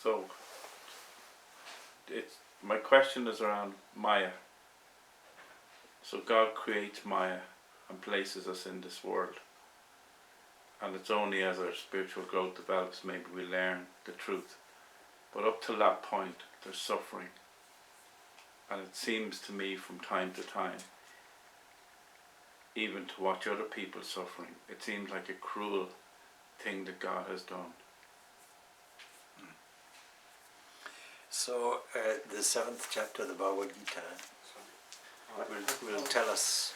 So, my question is around Maya. So God creates Maya and places us in this world. And it's only as our spiritual growth develops maybe we learn the truth. But up till that point, there's suffering. And it seems to me from time to time, even to watch other people suffering, it seems like a cruel thing that God has done. So the 7th chapter of the Bhagavad Gita will tell us,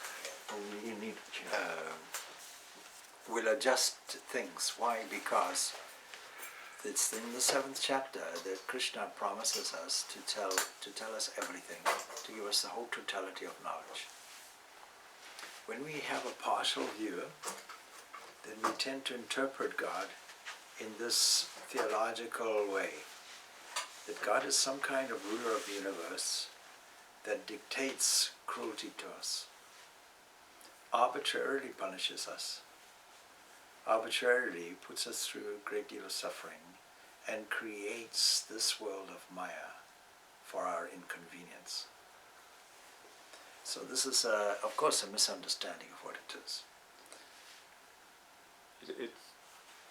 will adjust things. Why? Because it's in the 7th chapter that Krishna promises us to tell us everything, to give us the whole totality of knowledge. When we have a partial view, then we tend to interpret God in this theological way, that God is some kind of ruler of the universe that dictates cruelty to us, arbitrarily punishes us, arbitrarily puts us through a great deal of suffering, and creates this world of Maya for our inconvenience. So this is, of course, a misunderstanding of what it is.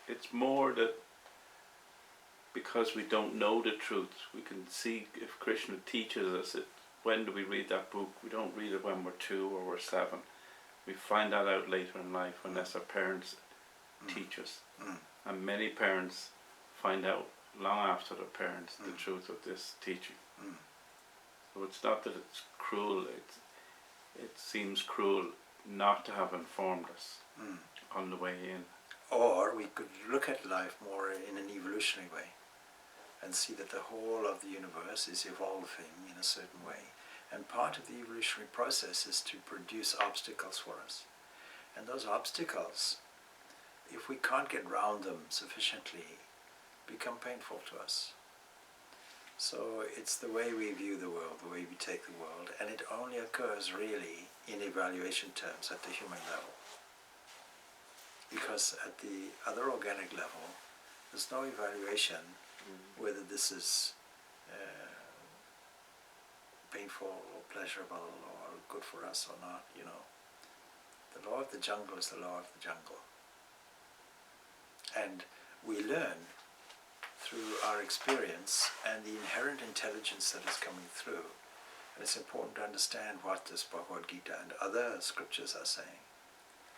It's more that because we don't know the truth, we can see if Krishna teaches us it. When do we read that book? We don't read it when we're 2 or we're 7. We find that out later in life unless our parents teach us. And many parents find out long after their parents the truth of this teaching. So it's not that it's cruel, it seems cruel not to have informed us on the way in. Or we could look at life more in an evolutionary way and see that the whole of the universe is evolving in a certain way. And part of the evolutionary process is to produce obstacles for us. And those obstacles, if we can't get round them sufficiently, become painful to us. So it's the way we view the world, the way we take the world, and it only occurs really in evaluation terms at the human level. Because at the other organic level, there's no evaluation whether this is painful or pleasurable or good for us or not, you know. The law of the jungle is the law of the jungle. And we learn through our experience and the inherent intelligence that is coming through. And it's important to understand what this Bhagavad Gita and other scriptures are saying.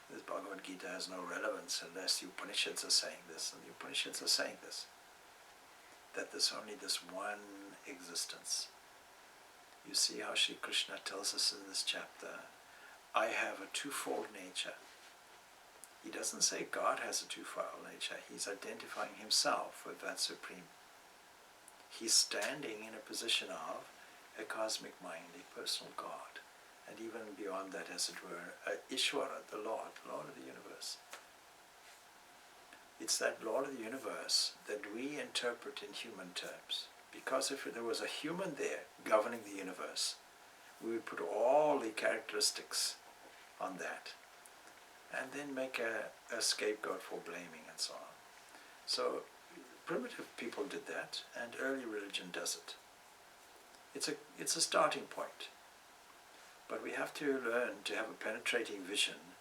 This Bhagavad Gita has no relevance unless the Upanishads are saying this, and the Upanishads are saying this, that there's only this one existence. You see how Sri Krishna tells us in this chapter, I have a twofold nature. He doesn't say God has a twofold nature. He's identifying himself with that supreme. He's standing in a position of a cosmic mind, a personal God. And even beyond that, as it were, Ishvara, the Lord of the universe. It's that Lord of the universe that we interpret in human terms. Because if there was a human there governing the universe, we would put all the characteristics on that and then make a scapegoat for blaming and so on. So primitive people did that, and early religion does it. It's a starting point. But we have to learn to have a penetrating vision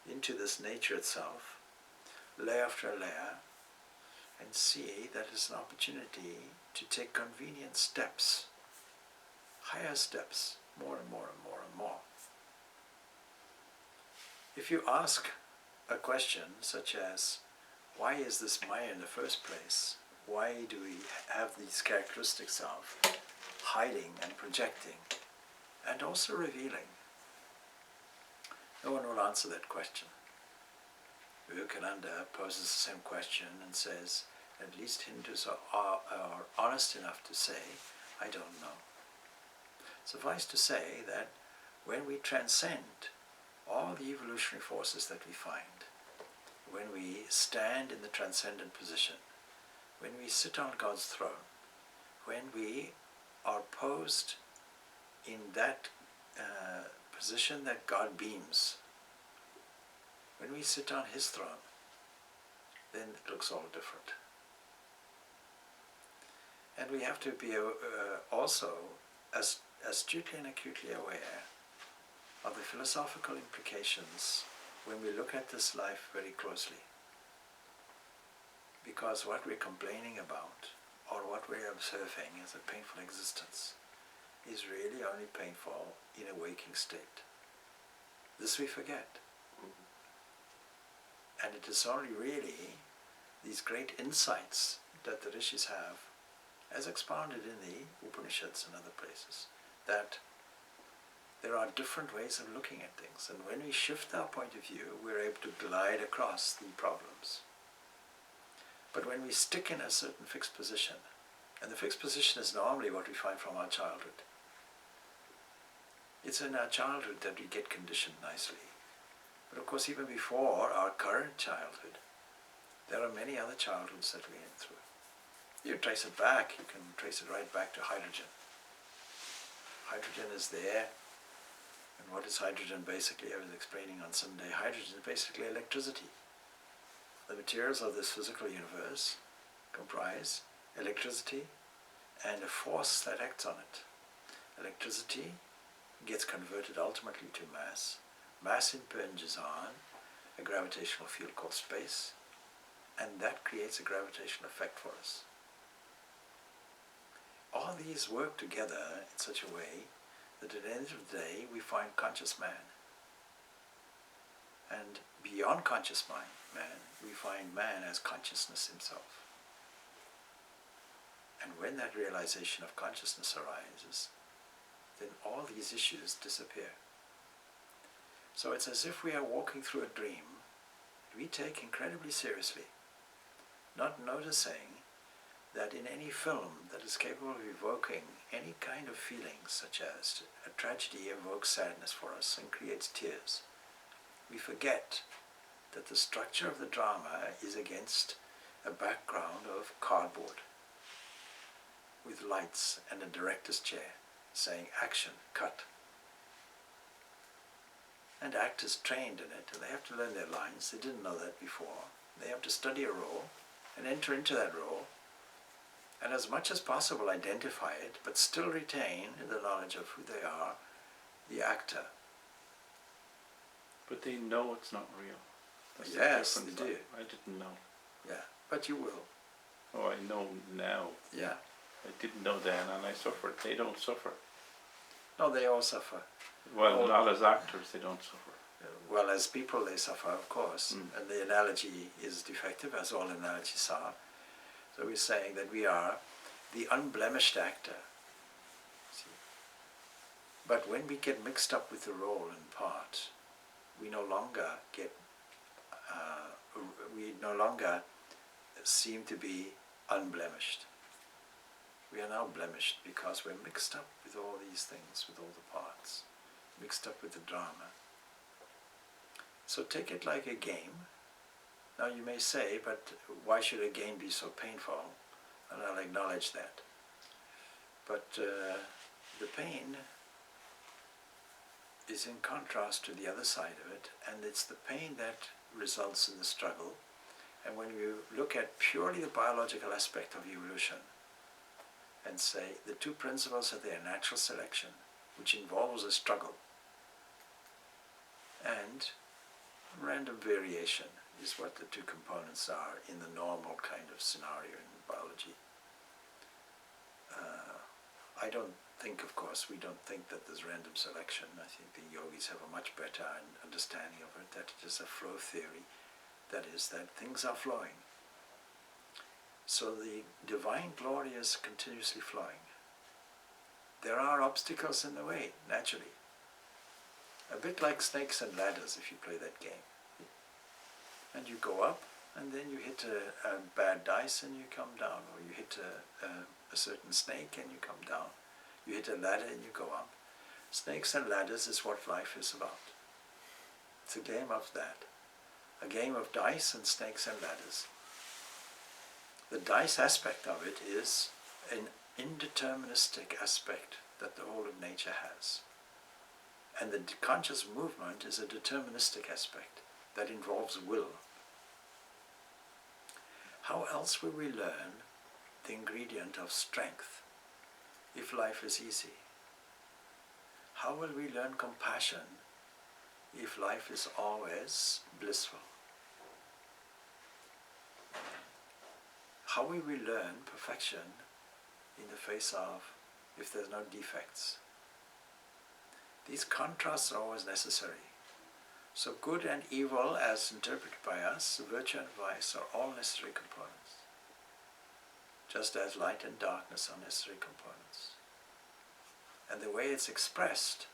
into this nature itself, layer after layer, and see that it's an opportunity to take convenient steps, higher steps, more and more and more and more. If you ask a question such as, why is this Maya in the first place? Why do we have these characteristics of hiding and projecting and also revealing? No one will answer that question. Vivekananda poses the same question and says, at least Hindus are honest enough to say, I don't know. Suffice to say that when we transcend all the evolutionary forces that we find, when we stand in the transcendent position, when we sit on God's throne, when we are posed in that position that God beams, when we sit on His throne, then it looks all different. And we have to be also astutely and acutely aware of the philosophical implications when we look at this life very closely. Because what we're complaining about, or what we're observing as a painful existence, is really only painful in a waking state. This we forget. And it is only really these great insights that the rishis have, as expounded in the Upanishads and other places, that there are different ways of looking at things. And when we shift our point of view, we're able to glide across the problems. But when we stick in a certain fixed position, and the fixed position is normally what we find from our childhood. It's in our childhood that we get conditioned nicely. But of course, even before our current childhood, there are many other childhoods that we went through. You trace it back, you can trace it right back to hydrogen. Hydrogen is there. And what is hydrogen basically? I was explaining on Sunday, hydrogen is basically electricity. The materials of this physical universe comprise electricity and a force that acts on it. Electricity gets converted ultimately to mass. Mass impinges on a gravitational field called space, and that creates a gravitational effect for us. All these work together in such a way that at the end of the day we find conscious man. And beyond conscious man, we find man as consciousness himself. And when that realization of consciousness arises, then all these issues disappear. So it's as if we are walking through a dream we take incredibly seriously, not noticing that in any film that is capable of evoking any kind of feelings, such as a tragedy evokes sadness for us and creates tears, we forget that the structure of the drama is against a background of cardboard with lights and a director's chair saying action, cut. And actors trained in it, and they have to learn their lines. They didn't know that before. They have to study a role and enter into that role, and as much as possible identify it, but still retain the knowledge of who they are, the actor. But they know it's not real. That's Yes, the they difference. do. I didn't know. Yeah, but you will. Oh, I know now. Yeah. I didn't know then, and I suffered. They don't suffer. No, they all suffer. Well, not as actors, they don't suffer. Well, as people they suffer, of course, and the analogy is defective, as all analogies are. So we're saying that we are the unblemished actor. See? But when we get mixed up with the role and part, we no longer seem to be unblemished. We are now blemished because we're mixed up with all these things, with all the parts, mixed up with the drama. So take it like a game. Now you may say, but why should a game be so painful? And I'll acknowledge that. But the pain is in contrast to the other side of it, and it's the pain that results in the struggle. And when you look at purely the biological aspect of evolution, and say the two principles are their natural selection, which involves a struggle, and random variation is what the two components are in the normal kind of scenario in biology. I don't think, of course, we don't think that there's random selection. I think the yogis have a much better understanding of it, that it is a flow theory, that is, that things are flowing. So the divine glory is continuously flowing. There are obstacles in the way, naturally. A bit like snakes and ladders if you play that game. And you go up, and then you hit a bad dice and you come down, or you hit a certain snake and you come down. You hit a ladder and you go up. Snakes and ladders is what life is about. It's a game of that. A game of dice and snakes and ladders. The dice aspect of it is an indeterministic aspect that the whole of nature has. And the conscious movement is a deterministic aspect that involves will. How else will we learn the ingredient of strength if life is easy? How will we learn compassion if life is always blissful? How will we learn perfection in the face of if there's no defects? These contrasts are always necessary. So good and evil, as interpreted by us, virtue and vice, are all necessary components, just as light and darkness are necessary components. And the way it's expressed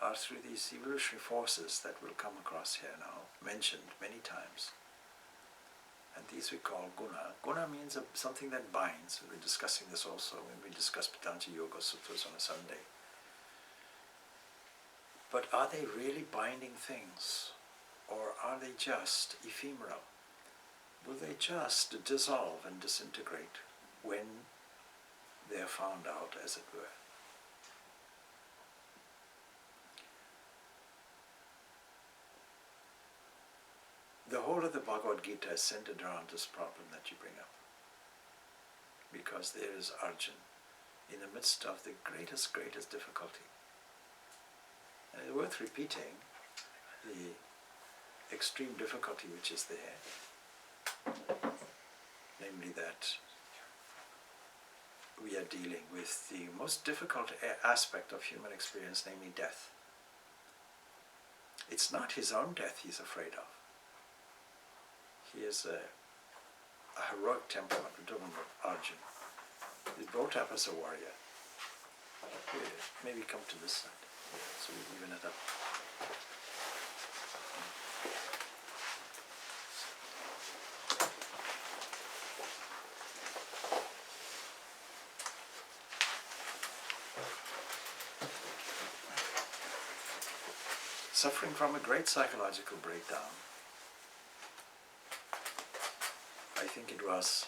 are through these evolutionary forces that we'll come across here now, mentioned many times. And these we call guna. Guna means something that binds. We're discussing this also when we discuss Patanjali Yoga Sutras on a Sunday. But are they really binding things? Or are they just ephemeral? Will they just dissolve and disintegrate when they are found out, as it were? The whole of the Bhagavad Gita is centered around this problem that you bring up. Because there is Arjun in the midst of the greatest difficulty. And it's worth repeating the extreme difficulty which is there, namely that we are dealing with the most difficult aspect of human experience, namely death. It's not his own death he's afraid of. He is a heroic temperament. We're talking about Arjun. He's brought up as a warrior. Maybe come to this side. So we even it up. Suffering from a great psychological breakdown. I think it was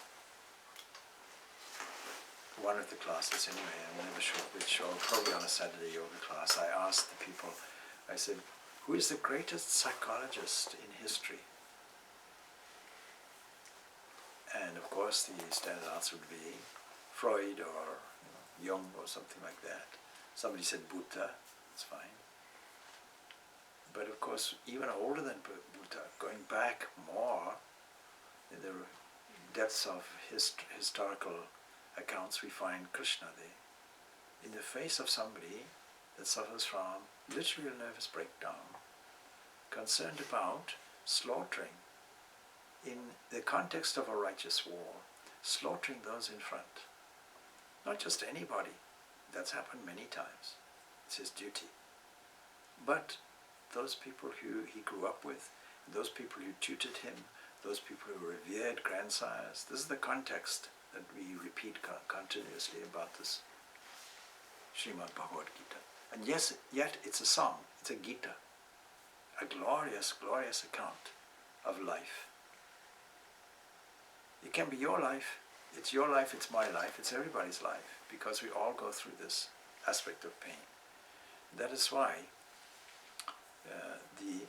one of the classes anyway, I'm never sure which, or probably on a Saturday yoga class, I asked the people, I said, who is the greatest psychologist in history? And of course the standard answer would be Freud or Jung or something like that. Somebody said Buddha, that's fine. But of course, even older than Buddha, going back more in the depths of historical accounts, we find Krishna there. In the face of somebody that suffers from literal nervous breakdown, concerned about slaughtering, in the context of a righteous war, slaughtering those in front. Not just anybody, that's happened many times, it's his duty. But those people who he grew up with, those people who tutored him, those people who revered grandsires, this is the context that we repeat continuously about this Srimad Bhagavad Gita. And yes, yet it's a song, it's a Gita, a glorious, glorious account of life. It can be your life, it's my life, it's everybody's life, because we all go through this aspect of pain. That is why the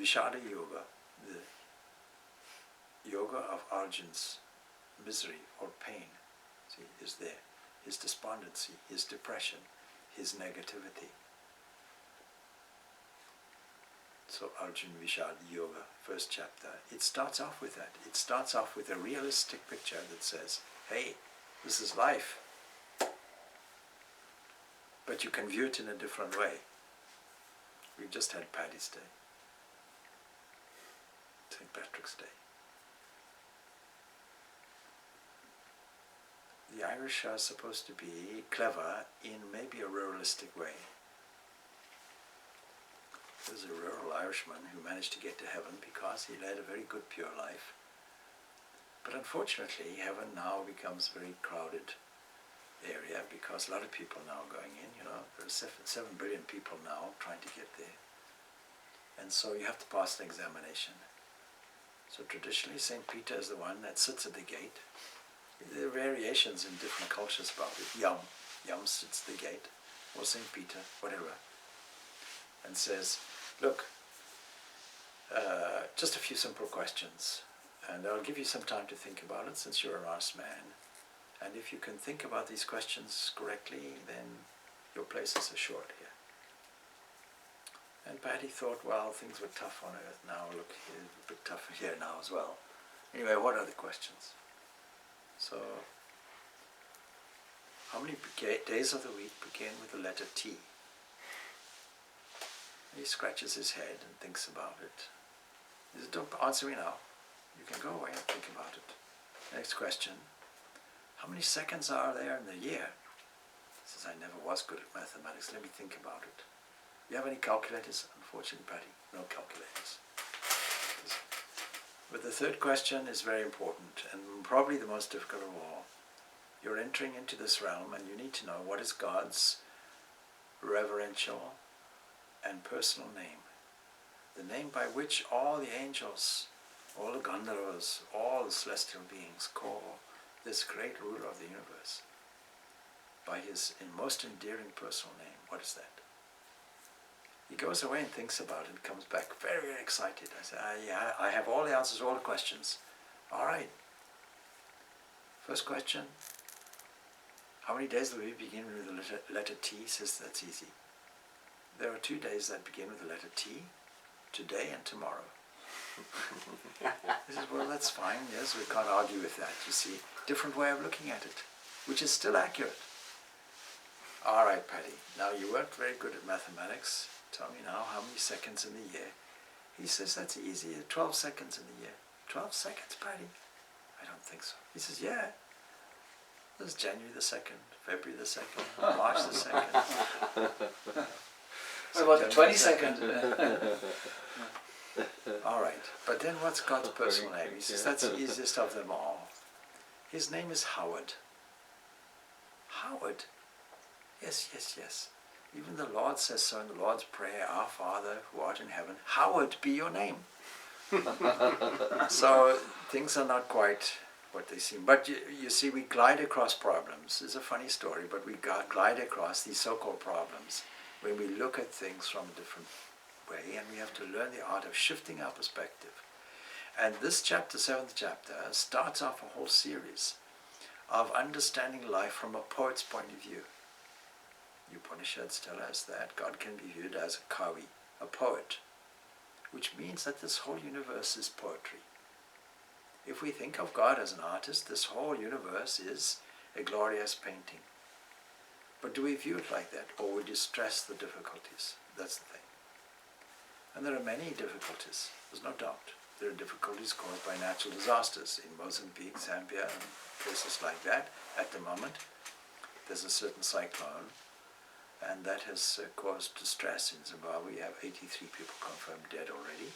Vishada Yoga, the yoga of Arjun's misery or pain, see, is there. His despondency, his depression, his negativity. So Arjun Vishad Yoga, first chapter, it starts off with that. It starts off with a realistic picture that says, hey, this is life. But you can view it in a different way. We've just had Paddy's Day, St. Patrick's Day. The Irish are supposed to be clever in maybe a ruralistic way. There's a rural Irishman who managed to get to heaven because he led a very good pure life. But unfortunately, heaven now becomes a very crowded area because a lot of people now going in, there are 7 billion people now trying to get there. And so you have to pass an examination. So traditionally, St. Peter is the one that sits at the gate. There are variations in different cultures about it. Yum sits at the gate, or St. Peter, whatever, and says, look, just a few simple questions. And I'll give you some time to think about it since you're an honest man. And if you can think about these questions correctly, then your place is assured here. And Patty thought, well, things were tough on earth now. Look, it's a bit tougher here now as well. Anyway, what are the questions? So, how many days of the week begin with the letter T? He scratches his head and thinks about it. He says, don't answer me now. You can go away and think about it. Next question. How many seconds are there in the year? He says, I never was good at mathematics. Let me think about it. You have any calculators? Unfortunately, Patty, no calculators. But the third question is very important and probably the most difficult of all. You're entering into this realm and you need to know what is God's reverential and personal name. The name by which all the angels, all the Gandharvas, all the celestial beings call this great ruler of the universe by his most endearing personal name. What is that? He goes away and thinks about it and comes back very, very excited. I say, yeah, I have all the answers to all the questions. All right. First question. How many days do we begin with the letter T? He says, that's easy. There are 2 days that begin with the letter T, today and tomorrow. He says, well, that's fine. Yes, we can't argue with that, you see. Different way of looking at it, which is still accurate. All right, Patty, now you weren't very good at mathematics. Tell me now, how many seconds in the year? He says, that's easy, 12 seconds in the year. 12 seconds, Patty? I don't think so. He says, yeah. There's January the 2nd, February the 2nd, March the 2nd. What about the 22nd? All right, but then what's God's personal name? He says, that's the easiest of them all. His name is Howard. Howard. Yes, yes, yes. Even the Lord says so in the Lord's Prayer, Our Father who art in heaven, hallowed be your name. So things are not quite what they seem. But you see, we glide across problems. It's a funny story, but we glide across these so-called problems when we look at things from a different way, and we have to learn the art of shifting our perspective. And this chapter, 7th chapter, starts off a whole series of understanding life from a poet's point of view. Upanishads tell us that God can be viewed as a kavi, a poet, which means that this whole universe is poetry. If we think of God as an artist, this whole universe is a glorious painting. But do we view it like that, or we distress the difficulties? That's the thing. And there are many difficulties, there's no doubt. There are difficulties caused by natural disasters in Mozambique, Zambia, and places like that. At the moment, there's a certain cyclone, and that has caused distress in Zimbabwe. We have 83 people confirmed dead already,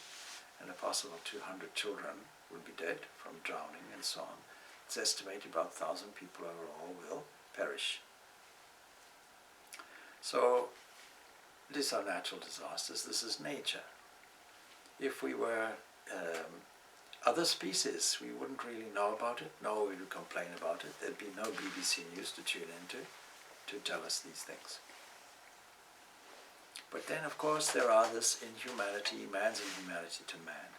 and a possible 200 children will be dead from drowning and so on. It's estimated about 1,000 people overall will perish. So, these are natural disasters. This is nature. If we were other species, we wouldn't really know about it. No, we would complain about it. There'd be no BBC News to tune into to tell us these things. But then, of course, there are this inhumanity, man's inhumanity to man.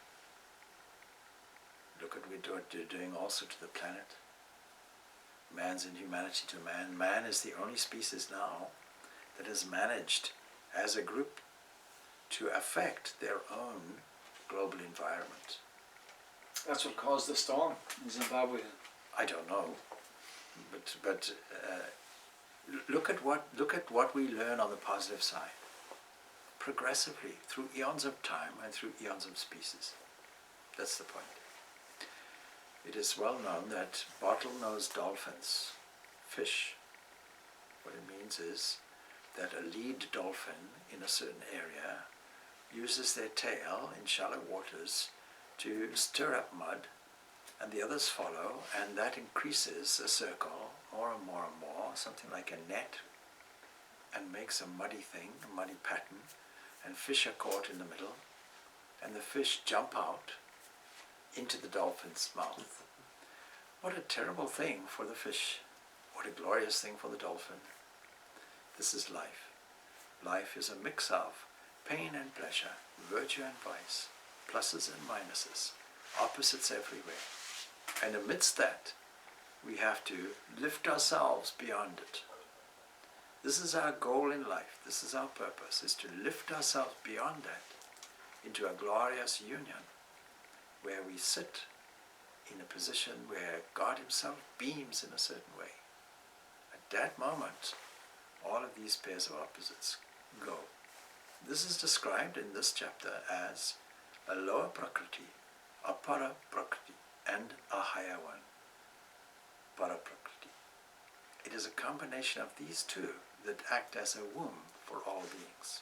Look at what we're doing also to the planet. Man's inhumanity to man. Man is the only species now that has managed, as a group, to affect their own global environment. That's what caused the storm in Zimbabwe. I don't know, but look at what we learn on the positive side. Progressively, through eons of time and through eons of species. That's the point. It is well known that bottlenose dolphins, fish, what it means is that a lead dolphin in a certain area uses their tail in shallow waters to stir up mud, and the others follow, and that increases a circle more and more and more, something like a net, and makes a muddy thing, a muddy pattern, and fish are caught in the middle, and the fish jump out into the dolphin's mouth. What a terrible thing for the fish. What a glorious thing for the dolphin. This is life. Life is a mix of pain and pleasure, virtue and vice, pluses and minuses. opposites everywhere. And amidst that, we have to lift ourselves beyond it. This is our goal in life, this is our purpose, is to lift ourselves beyond that into a glorious union where we sit in a position where God Himself beams in a certain way. At that moment, all of these pairs of opposites go. This is described in this chapter as a lower Prakriti, a para Prakriti, and a higher one, para Prakriti. It is a combination of these two that act as a womb for all beings.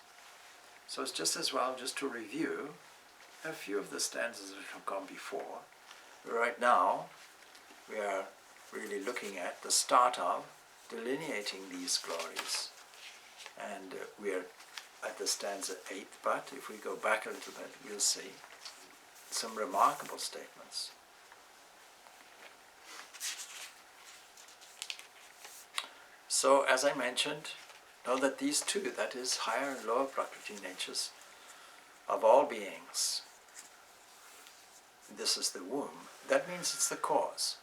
So it's just as well just to review a few of the stanzas that have gone before. Right now, we are really looking at the start of delineating these glories. And we are at the stanza 8, but if we go back a little bit, we'll see some remarkable statements. So, as I mentioned, know that these two, that is higher and lower Prakriti natures of all beings, this is the womb. That means it's the cause.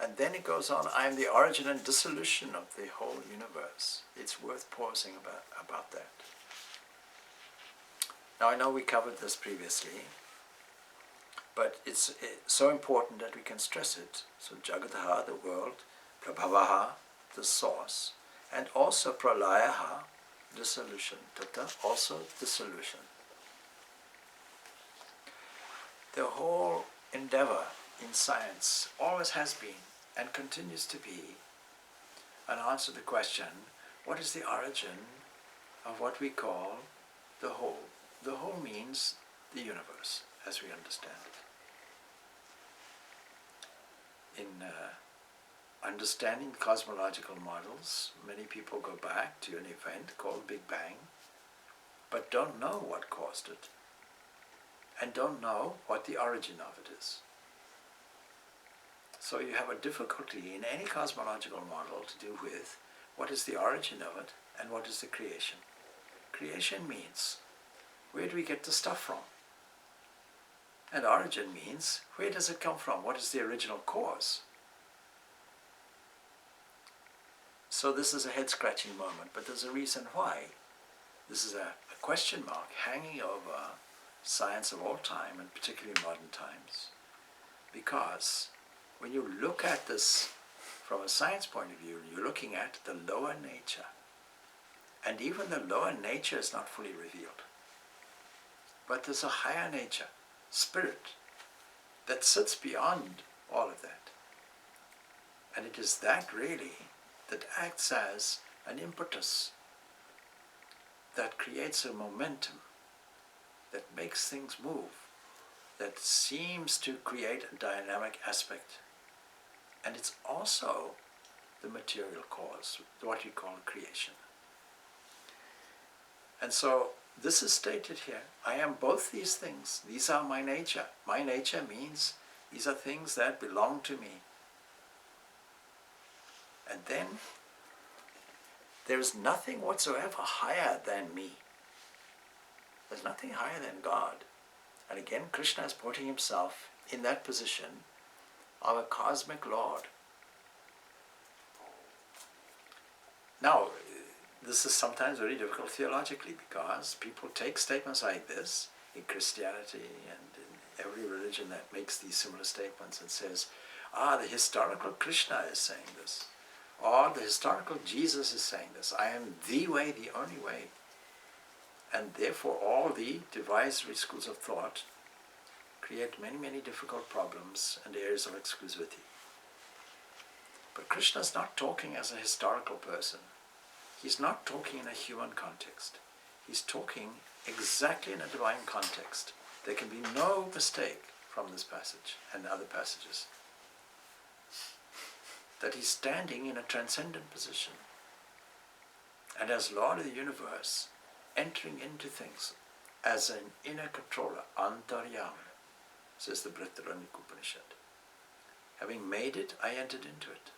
And then it goes on, I am the origin and dissolution of the whole universe. It's worth pausing about that. Now I know we covered this previously, but it's so important that we can stress it. So Jagataha, the world, Prabhavaha, the source, and also Pralayaha, dissolution. Tata, also dissolution. The whole endeavor in science always has been and continues to be an answer to the question, what is the origin of what we call the whole? The whole means the universe, as we understand it. In understanding cosmological models, many people go back to an event called Big Bang, but don't know what caused it, and don't know what the origin of it is. So you have a difficulty in any cosmological model to do with what is the origin of it and what is the creation. Creation means, where do we get the stuff from? And origin means, where does it come from? What is the original cause? So this is a head-scratching moment, but there's a reason why. This is a question mark hanging over science of all time, and particularly modern times. Because when you look at this from a science point of view, you're looking at the lower nature. And even the lower nature is not fully revealed. But there's a higher nature, spirit, that sits beyond all of that. And it is that really that acts as an impetus that creates a momentum, that makes things move, that seems to create a dynamic aspect. And it's also the material cause, what we call creation. And so this is stated here. I am both these things. These are my nature. My nature means these are things that belong to me. And then there is nothing whatsoever higher than me. There's nothing higher than God. And again, Krishna is putting himself in that position of a cosmic Lord. Now, this is sometimes very difficult theologically because people take statements like this in Christianity and in every religion that makes these similar statements and says, the historical Krishna is saying this, or the historical Jesus is saying this. I am the way, the only way. And therefore all the divisory schools of thought create many, many difficult problems and areas of exclusivity. But Krishna is not talking as a historical person. He's not talking in a human context. He's talking exactly in a divine context. There can be no mistake from this passage and other passages that he's standing in a transcendent position and as Lord of the universe, entering into things as an inner controller, antaryami, says the Brihadaranyaka Upanishad. Having made it, I entered into it.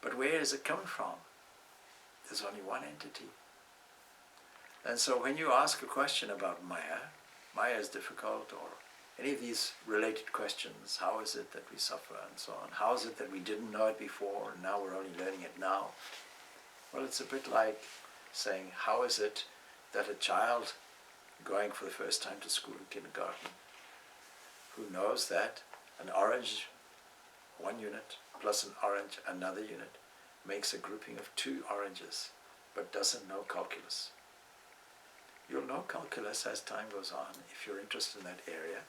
But where is it coming from? There's only one entity. And so when you ask a question about Maya, Maya is difficult, or any of these related questions. How is it that we suffer, and so on? How is it that we didn't know it before and now we're only learning it now? Well, it's a bit like saying, how is it that a child going for the first time to school in kindergarten, who knows that an orange, one unit, plus an orange, another unit, makes a grouping of two oranges, but doesn't know calculus? You'll know calculus as time goes on if you're interested in that area,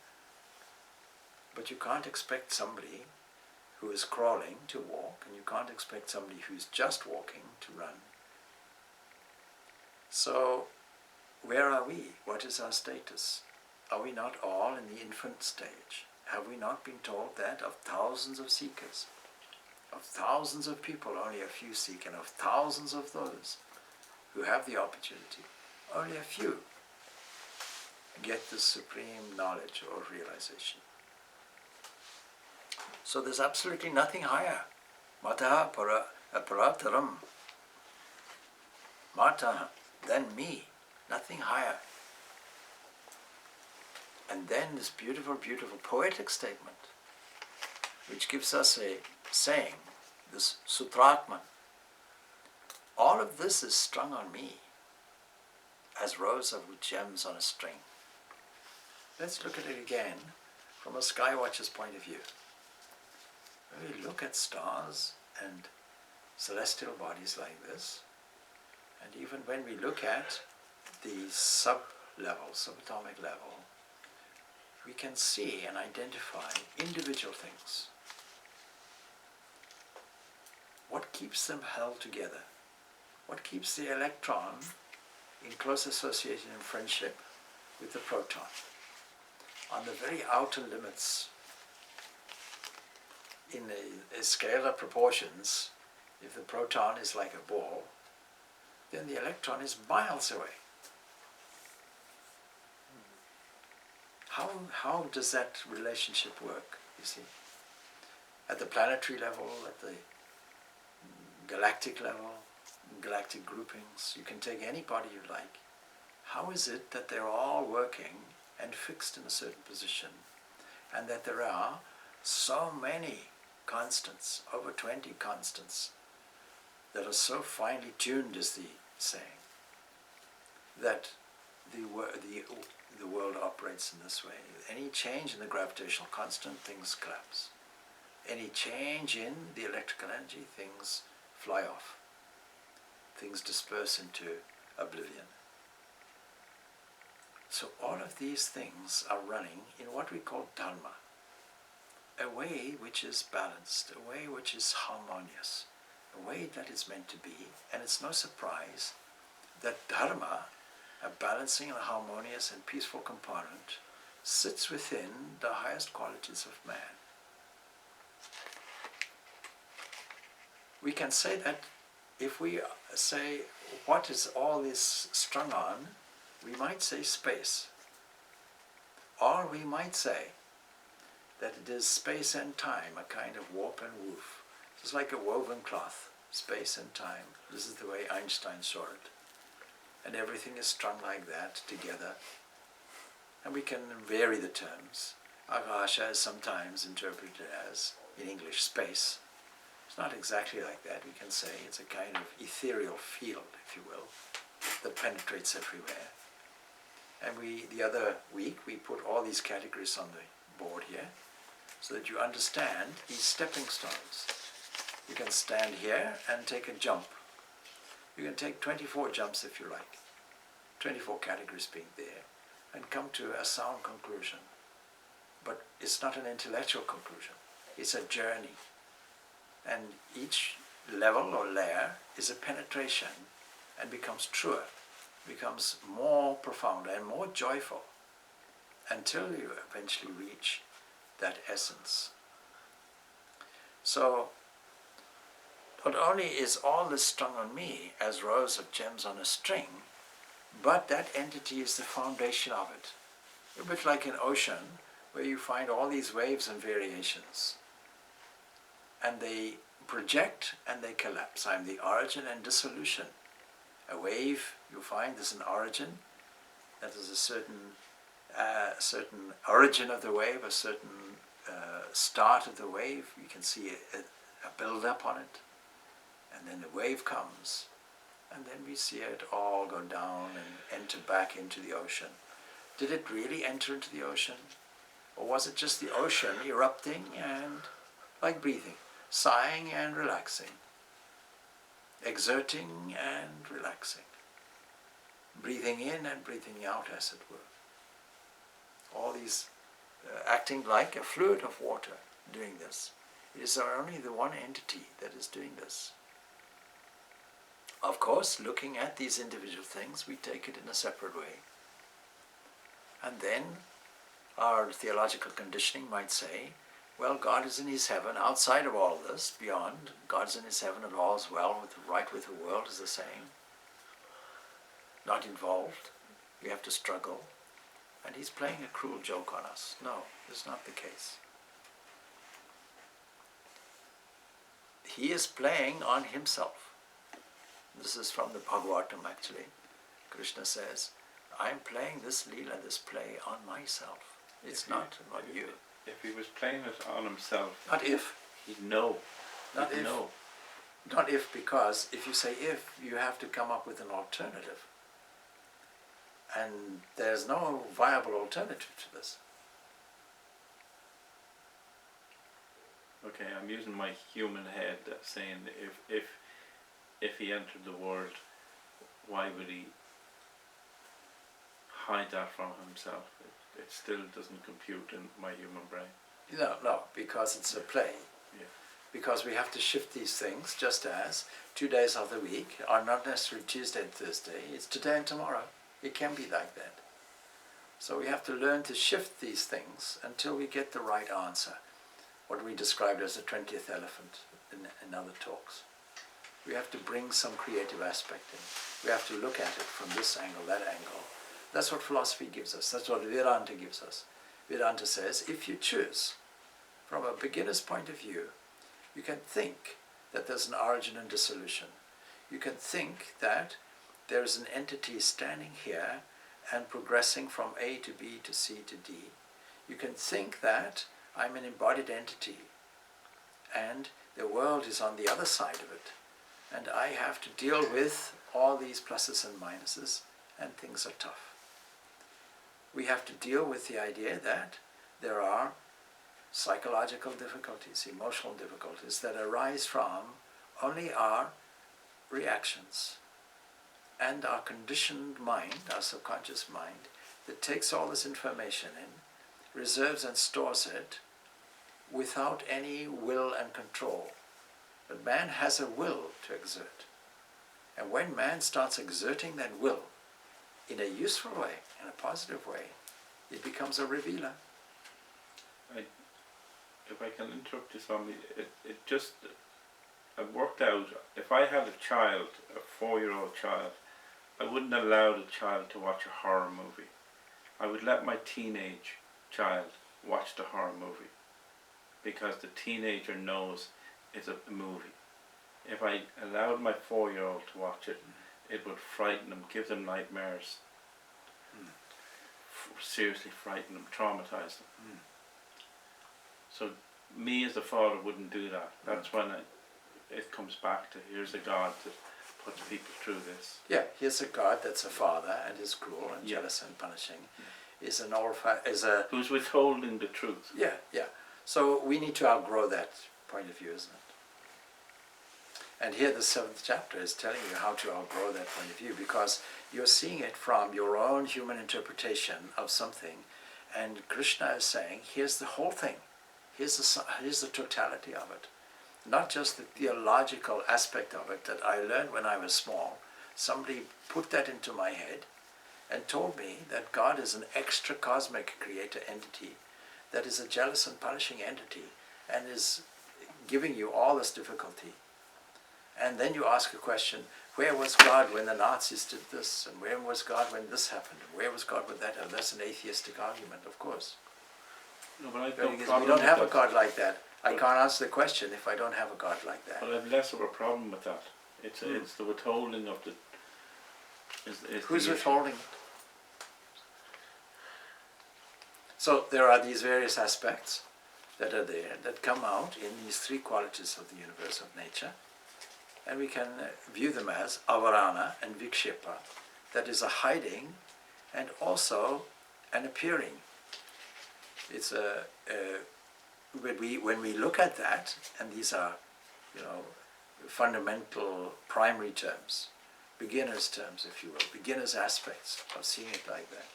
but you can't expect somebody who is crawling to walk, and you can't expect somebody who's just walking to run. So, where are we? What is our status? Are we not all in the infant stage? Have we not been told that of thousands of seekers? Of thousands of people, only a few seek, and of thousands of those who have the opportunity, only a few get the supreme knowledge or realization. So there's absolutely nothing higher. Mataha parataram. Mata, than me. Nothing higher. And then this beautiful, beautiful poetic statement, which gives us a saying, this sutratman. All of this is strung on me as rows of gems on a string. Let's look at it again from a sky watcher's point of view. When we look at stars and celestial bodies like this, and even when we look at the sub-level, subatomic level, we can see and identify individual things. What keeps them held together? What keeps the electron in close association and friendship with the proton? On the very outer limits, in a scalar proportions, if the proton is like a ball, then the electron is miles away. How does that relationship work, you see? At the planetary level, at the galactic level, galactic groupings, you can take any body you like. How is it that they're all working and fixed in a certain position, and that there are so many constants, over 20 constants, that are so finely tuned, is the saying, that the world operates in this way. Any change in the gravitational constant, things collapse. Any change in the electrical energy, things fly off. Things disperse into oblivion. So all of these things are running in what we call dharma, a way which is balanced, a way which is harmonious, a way that is meant to be. And it's no surprise that dharma, a balancing and harmonious and peaceful component, sits within the highest qualities of man. We can say that if we say, what is all this strung on, we might say space. Or we might say that it is space and time, a kind of warp and woof. It's like a woven cloth, space and time. This is the way Einstein saw it. And everything is strung like that together. And we can vary the terms. Akasha is sometimes interpreted as, in English, space. It's not exactly like that. We can say it's a kind of ethereal field, if you will, that penetrates everywhere. And the other week, we put all these categories on the board here, so that you understand these stepping stones. You can stand here and take a jump. You can take 24 jumps if you like, 24 categories being there, and come to a sound conclusion. But it's not an intellectual conclusion. It's a journey. And each level or layer is a penetration and becomes truer, becomes more profound and more joyful, until you eventually reach that essence. So, not only is all this strung on me as rows of gems on a string, but that entity is the foundation of it. A bit like an ocean where you find all these waves and variations. And they project and they collapse. I'm the origin and dissolution. A wave, you find, is an origin, that is a certain a certain origin of the wave, a certain start of the wave. You can see a build-up on it, and then the wave comes, and then we see it all go down and enter back into the ocean. Did it really enter into the ocean? Or was it just the ocean erupting and like breathing, sighing and relaxing, exerting and relaxing, breathing in and breathing out, as it were? All these acting like a fluid of water doing this. It is only the one entity that is doing this. Of course, looking at these individual things, we take it in a separate way. And then our theological conditioning might say, well, God is in his heaven, outside of all this, beyond. God is in his heaven and all is well, right with the world, is the saying. Not involved. We have to struggle. And he's playing a cruel joke on us. No, that's not the case. He is playing on himself. This is from the Bhagavatam, actually. Krishna says, I'm playing this Leela, this play, on myself. It's not on you. If he was playing it on himself, Not if. he'd know. Not He'd if. know. Not if, because if you say if, you have to come up with an alternative. And there's no viable alternative to this. Okay, I'm using my human head, saying if he entered the world, why would he hide that from himself? It still doesn't compute in my human brain. No, because it's a play. Yeah. Because we have to shift these things, just as 2 days of the week are not necessarily Tuesday and Thursday, it's today and tomorrow. It can be like that. So we have to learn to shift these things until we get the right answer. What we described as the 20th elephant in other talks. We have to bring some creative aspect in. We have to look at it from this angle, that angle. That's what philosophy gives us. That's what Vedanta gives us. Vedanta says, if you choose, from a beginner's point of view, you can think that there's an origin and dissolution. You can think that there is an entity standing here and progressing from A to B to C to D. You can think that I'm an embodied entity and the world is on the other side of it, and I have to deal with all these pluses and minuses, and things are tough. We have to deal with the idea that there are psychological difficulties, emotional difficulties that arise from only our reactions and our conditioned mind, our subconscious mind, that takes all this information in, reserves and stores it without any will and control. But man has a will to exert. And when man starts exerting that will in a useful way, in a positive way, it becomes a revealer. If I can interrupt you, Swami, it just, I've worked out, if I had a child, a 4-year-old child, I wouldn't allow the child to watch a horror movie. I would let my teenage child watch the horror movie, because the teenager knows it's a movie. If I allowed my 4-year-old to watch it, it would frighten them, give them nightmares, seriously frighten them, traumatize them. So me as a father wouldn't do that. That's when it comes back to, here's a God that puts people through this. Yeah, here's a God that's a father and is cruel and jealous and punishing. Is an who's withholding the truth. Yeah. So we need to outgrow that point of view, isn't it? And here the 7th chapter is telling you how to outgrow that point of view, because you're seeing it from your own human interpretation of something, and Krishna is saying, here's the whole thing. Here's the totality of it. Not just the theological aspect of it that I learned when I was small. Somebody put that into my head and told me that God is an extra cosmic creator entity that is a jealous and punishing entity and is giving you all this difficulty. And then you ask a question, where was God when the Nazis did this? And where was God when this happened? And where was God with that? And that's an atheistic argument, of course. No, but We don't have a God like that. I can't answer the question if I don't have a God like that. But I have less of a problem with that. It's the withholding of the... Who's withholding? So there are these various aspects that are there, that come out in these three qualities of the universe, of nature, and we can view them as avarana and vikshepa, that is a hiding and also an appearing. It's when we look at that, and these are, fundamental primary terms, beginner's terms, if you will, beginner's aspects of seeing it like that.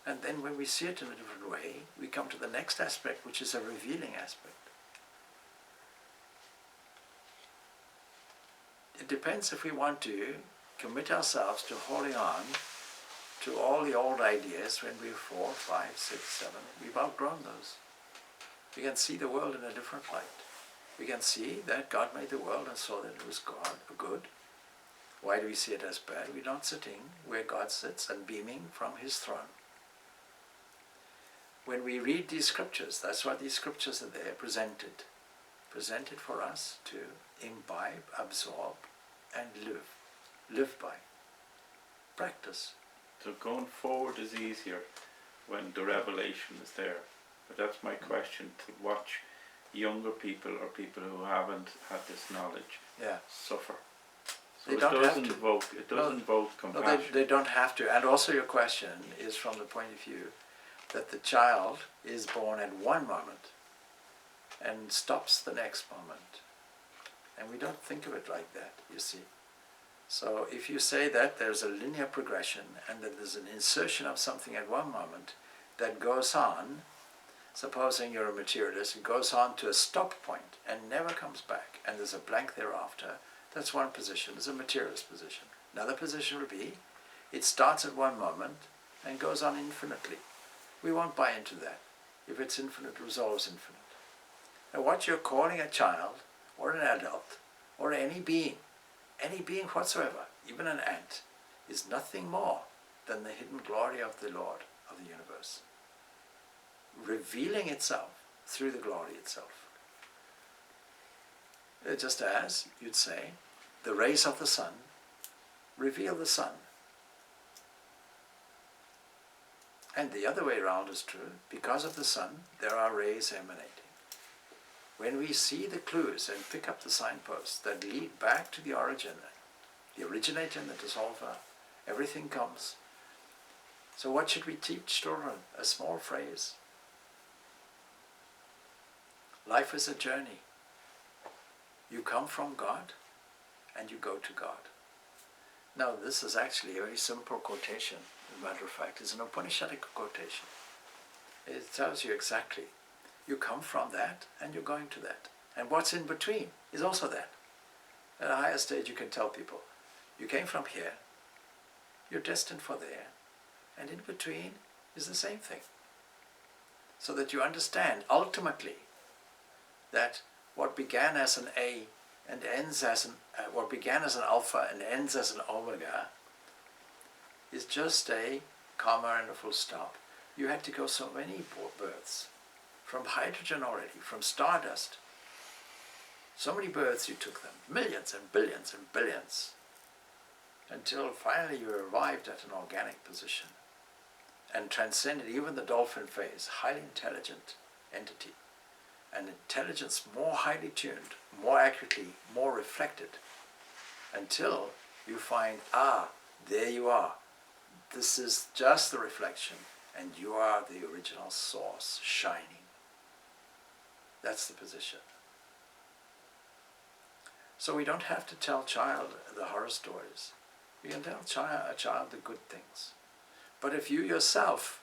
And then when we see it in a different way, we come to the next aspect, which is a revealing aspect. It depends if we want to commit ourselves to holding on to all the old ideas when we were 4, 5, 6, 7. We've outgrown those. We can see the world in a different light. We can see that God made the world and saw that it was good. Why do we see it as bad? We're not sitting where God sits and beaming from his throne. When we read these scriptures, that's why these scriptures are there, presented for us to imbibe, absorb, and live by, practice. So going forward is easier when the revelation is there. But that's my question, to watch younger people or people who haven't had this knowledge suffer. So They it don't doesn't have to. invoke compassion. No, they don't have to. And also your question is from the point of view that the child is born at one moment and stops the next moment. And we don't think of it like that, you see. So if you say that there's a linear progression and that there's an insertion of something at one moment that goes on, supposing you're a materialist, it goes on to a stop point and never comes back, and there's a blank thereafter, that's one position, is a materialist position. Another position would be, it starts at one moment and goes on infinitely. We won't buy into that. If it's infinite, it resolves infinite. Now what you're calling a child, or an adult, or any being whatsoever, even an ant, is nothing more than the hidden glory of the Lord of the universe, revealing itself through the glory itself. Just as you'd say, the rays of the sun reveal the sun. And the other way around is true. Because of the sun, there are rays emanating. When we see the clues and pick up the signposts that lead back to the origin, the originator and the dissolver, everything comes. So what should we teach children? A small phrase. Life is a journey. You come from God and you go to God. Now this is actually a very simple quotation, as a matter of fact. It's an Upanishadic quotation. It tells you exactly. You come from that and you're going to that. And what's in between is also that. At a higher stage you can tell people, you came from here, you're destined for there, and in between is the same thing. So that you understand ultimately that what began as an A and ends as what began as an alpha and ends as an omega is just a comma and a full stop. You had to go so many births, from hydrogen already, from stardust. So many births you took them, millions and billions and billions, until finally you arrived at an organic position and transcended even the dolphin phase, highly intelligent entity. An intelligence more highly tuned, more accurately, more reflected, until you find, there you are. This is just the reflection, and you are the original source, shining. That's the position. So we don't have to tell child the horror stories. We can tell a child the good things. But if you yourself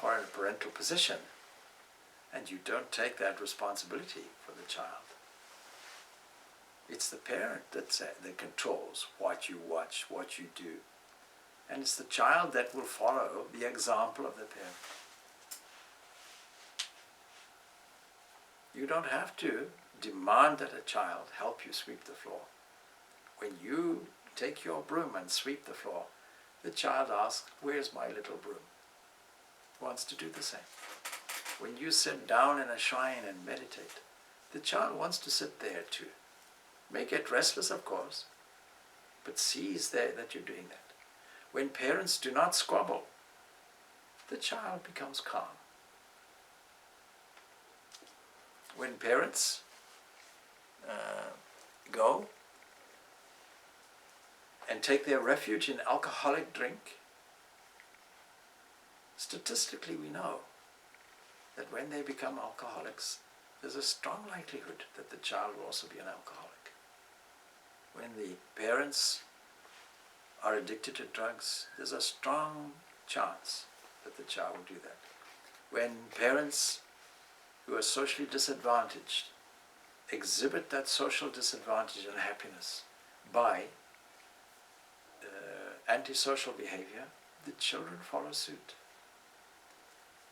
are in a parental position and you don't take that responsibility for the child, it's the parent that controls what you watch, what you do. And it's the child that will follow the example of the parent. You don't have to demand that a child help you sweep the floor. When you take your broom and sweep the floor, the child asks, "Where's my little broom?" Wants to do the same. When you sit down in a shrine and meditate, the child wants to sit there too. May get restless, of course, but sees there that you're doing that. When parents do not squabble, the child becomes calm. When parents go and take their refuge in alcoholic drink, statistically we know that when they become alcoholics, there's a strong likelihood that the child will also be an alcoholic. When the parents are addicted to drugs, there's a strong chance that the child will do that. When parents who are socially disadvantaged exhibit that social disadvantage and happiness by antisocial behavior, the children follow suit.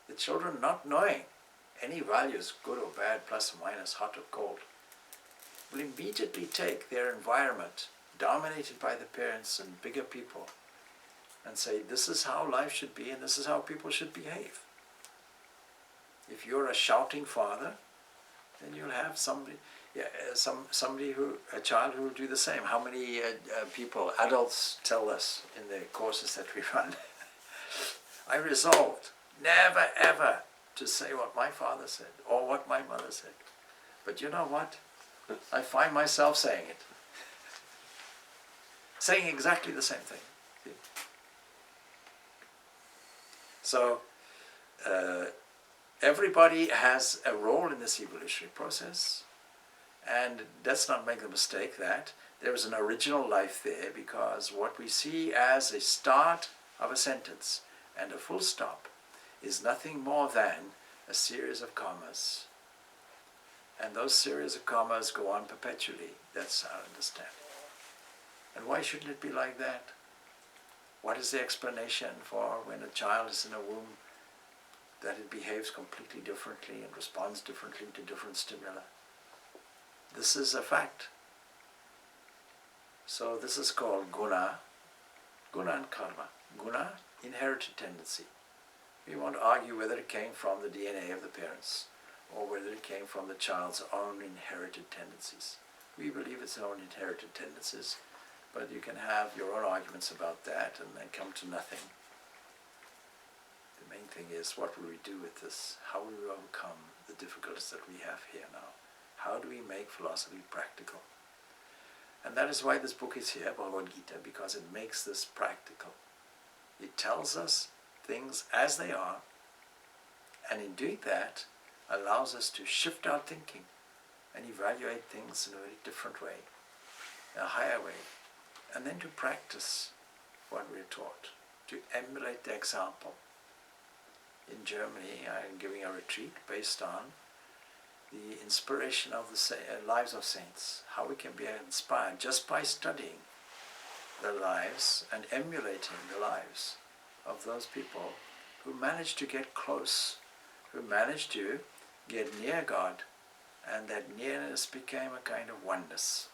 The children, not knowing any values, good or bad, plus or minus, hot or cold, will immediately take their environment, dominated by the parents and bigger people, and say, this is how life should be and this is how people should behave. If you're a shouting father, then you'll have somebody, a child who will do the same. How many people, adults, tell us in the courses that we run, I resolved never ever to say what my father said or what my mother said. But you know what? I find myself saying it. Saying exactly the same thing. See? So, everybody has a role in this evolutionary process, and let's not make the mistake that there is an original life there, because what we see as a start of a sentence and a full stop is nothing more than a series of commas. And those series of commas go on perpetually. That's our understanding. And why shouldn't it be like that? What is the explanation for when a child is in a womb that it behaves completely differently and responds differently to different stimuli? This is a fact. So this is called guna and karma. Guna, inherited tendency. We won't argue whether it came from the DNA of the parents or whether it came from the child's own inherited tendencies. We believe it's own inherited tendencies, but you can have your own arguments about that and then come to nothing. The main thing is, what will we do with this? How will we overcome the difficulties that we have here now? How do we make philosophy practical? And that is why this book is here, Bhagavad Gita, because it makes this practical. It tells us things as they are, and in doing that, allows us to shift our thinking and evaluate things in a very different way, a higher way, and then to practice what we're taught, to emulate the example. In Germany, I'm giving a retreat based on the inspiration of the lives of saints, how we can be inspired just by studying the lives and emulating the lives of those people who managed to get close, who managed to get near God, and that nearness became a kind of oneness.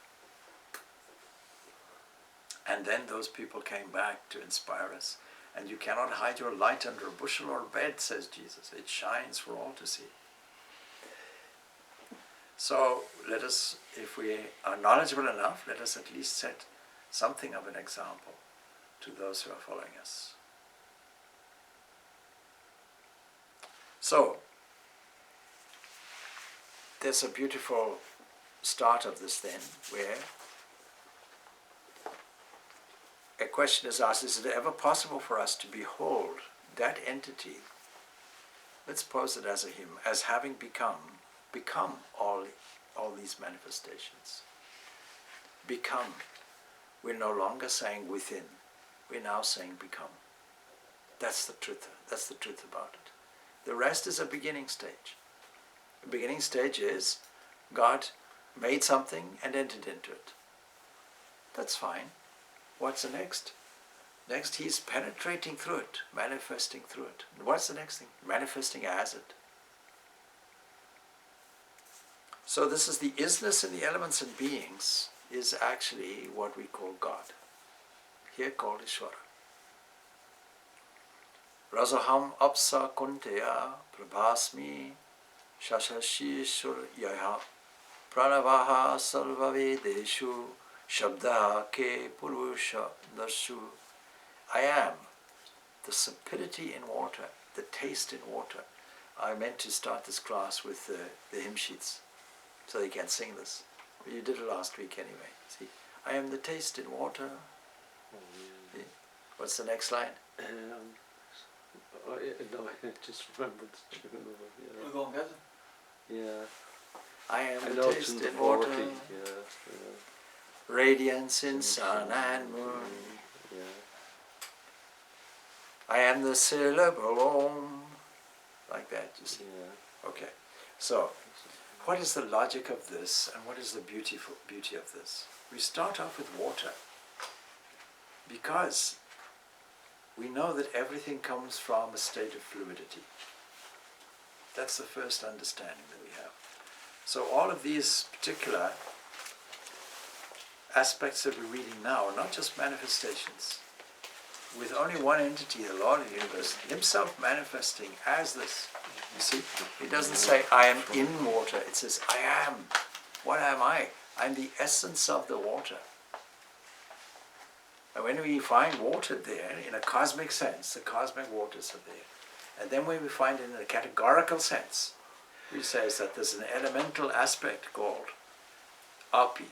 And then those people came back to inspire us. And you cannot hide your light under a bushel or a bed, says Jesus. It shines for all to see. So let us, if we are knowledgeable enough, let us at least set something of an example to those who are following us. So, there's a beautiful start of this then, where a question is asked, is it ever possible for us to behold that entity, let's pose it as a hymn, as having become all these manifestations? Become. We're no longer saying within, we're now saying become. That's the truth. That's the truth about it. The rest is a beginning stage. The beginning stage is God made something and entered into it. That's fine. What's the next? Next, he's penetrating through it, manifesting through it. And what's the next thing? Manifesting as it. So this is the isness in the elements and beings is actually what we call God. Here called Ishvara. Rasaham apsa kunteya prabhasmi shashashishuryaha pranavaha sarvavedeshu shabda ke purusha darshu I am the sapidity in water, the taste in water. I meant to start this class with the hymn sheets, so you can sing this. But you did it last week anyway. See, I am the taste in water. See? What's the next line? No, I just remembered the tune. We'll go and get them. Yeah. I am I the know it's taste in in the water, 40, radiance in sun and moon. Yeah. I am the syllable Om. Like that, you see. Yeah. Okay. So, what is the logic of this, and what is the beauty of this? We start off with water because we know that everything comes from a state of fluidity. That's the first understanding that we have. So all of these particular aspects that we're reading now are not just manifestations. With only one entity, the Lord of the universe, himself manifesting as this. You see, he doesn't say, I am in water. It says, I am. What am I? I'm the essence of the water. And when we find water there, in a cosmic sense, the cosmic waters are there. And then when we find it in a categorical sense, which says that there's an elemental aspect called api,